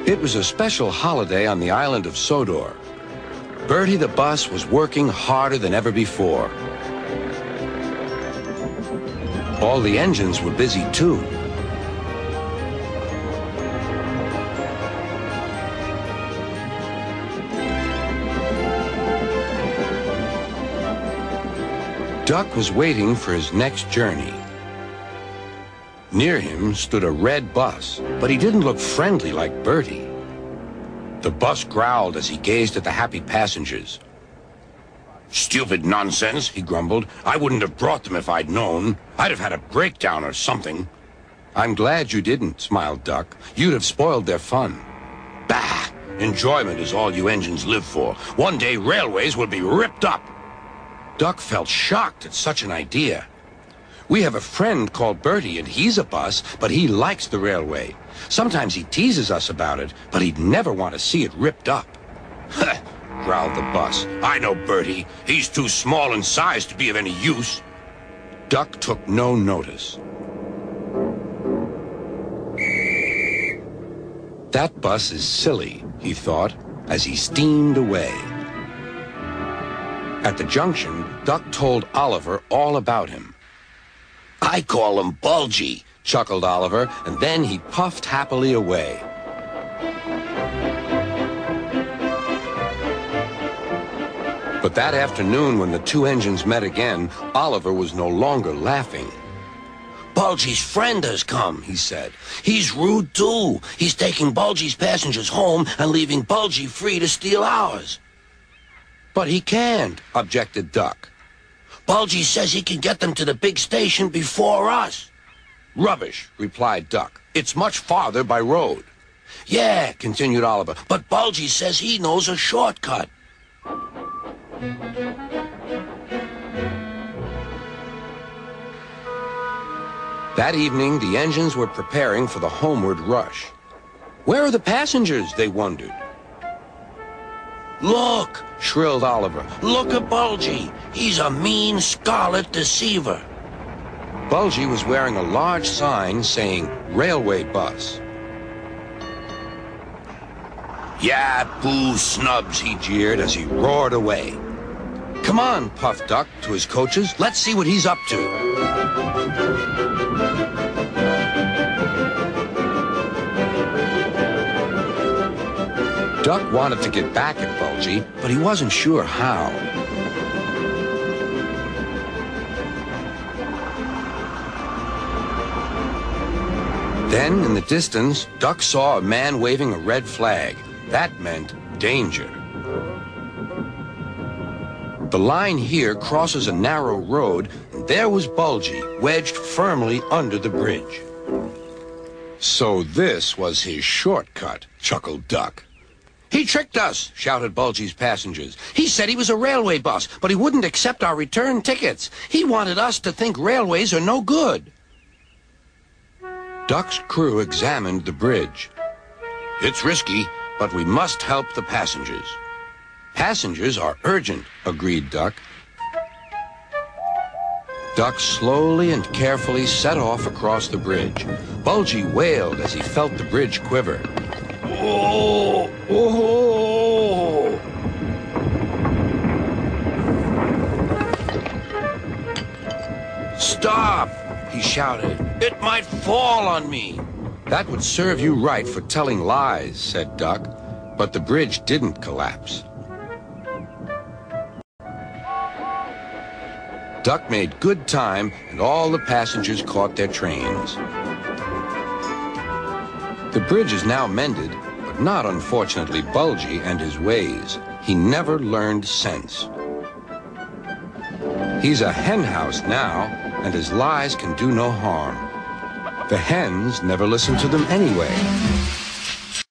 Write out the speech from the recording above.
It was a special holiday on the island of Sodor. Bertie the bus was working harder than ever before. All the engines were busy too. Duck was waiting for his next journey. Near him stood a red bus, but he didn't look friendly like Bertie. The bus growled as he gazed at the happy passengers. "Stupid nonsense," he grumbled. "I wouldn't have brought them if I'd known. I'd have had a breakdown or something." "I'm glad you didn't," smiled Duck. "You'd have spoiled their fun." "Bah! Enjoyment is all you engines live for. One day railways will be ripped up." Duck felt shocked at such an idea. "We have a friend called Bertie, and he's a bus, but he likes the railway. Sometimes he teases us about it, but he'd never want to see it ripped up." "Huh," growled the bus. "I know Bertie. He's too small in size to be of any use." Duck took no notice. That bus is silly, he thought, as he steamed away. At the junction, Duck told Oliver all about him. "I call him Bulgy," chuckled Oliver, and then he puffed happily away. But that afternoon, when the two engines met again, Oliver was no longer laughing. "Bulgy's friend has come," he said. "He's rude, too. He's taking Bulgy's passengers home and leaving Bulgy free to steal ours." "But he can't," objected Duck. "Bulgy says he can get them to the big station before us." "Rubbish," replied Duck. "It's much farther by road." "Yeah," continued Oliver, "but Bulgy says he knows a shortcut." That evening, the engines were preparing for the homeward rush. "Where are the passengers?" they wondered. "Look!" shrilled Oliver. "Look at Bulgy. He's a mean scarlet deceiver." Bulgy was wearing a large sign saying railway bus. "Yeah, boo snubs," he jeered as he roared away. "Come on," puffed Duck to his coaches. "Let's see what he's up to." Duck wanted to get back at Bulgy, but he wasn't sure how. Then, in the distance, Duck saw a man waving a red flag. That meant danger. The line here crosses a narrow road, and there was Bulgy, wedged firmly under the bridge. "So this was his shortcut," chuckled Duck. "He tricked us," shouted Bulgy's passengers. "He said he was a railway bus, but he wouldn't accept our return tickets. He wanted us to think railways are no good." Duck's crew examined the bridge. "It's risky, but we must help the passengers." "Passengers are urgent," agreed Duck. Duck slowly and carefully set off across the bridge. Bulgy wailed as he felt the bridge quiver. "Oh! Oh!" "Stop!" he shouted. "It might fall on me." "That would serve you right for telling lies," said Duck. But the bridge didn't collapse. Duck made good time, and all the passengers caught their trains. The bridge is now mended, but not, unfortunately, Bulgy and his ways. He never learned sense. He's a henhouse now, and his lies can do no harm. The hens never listen to them anyway.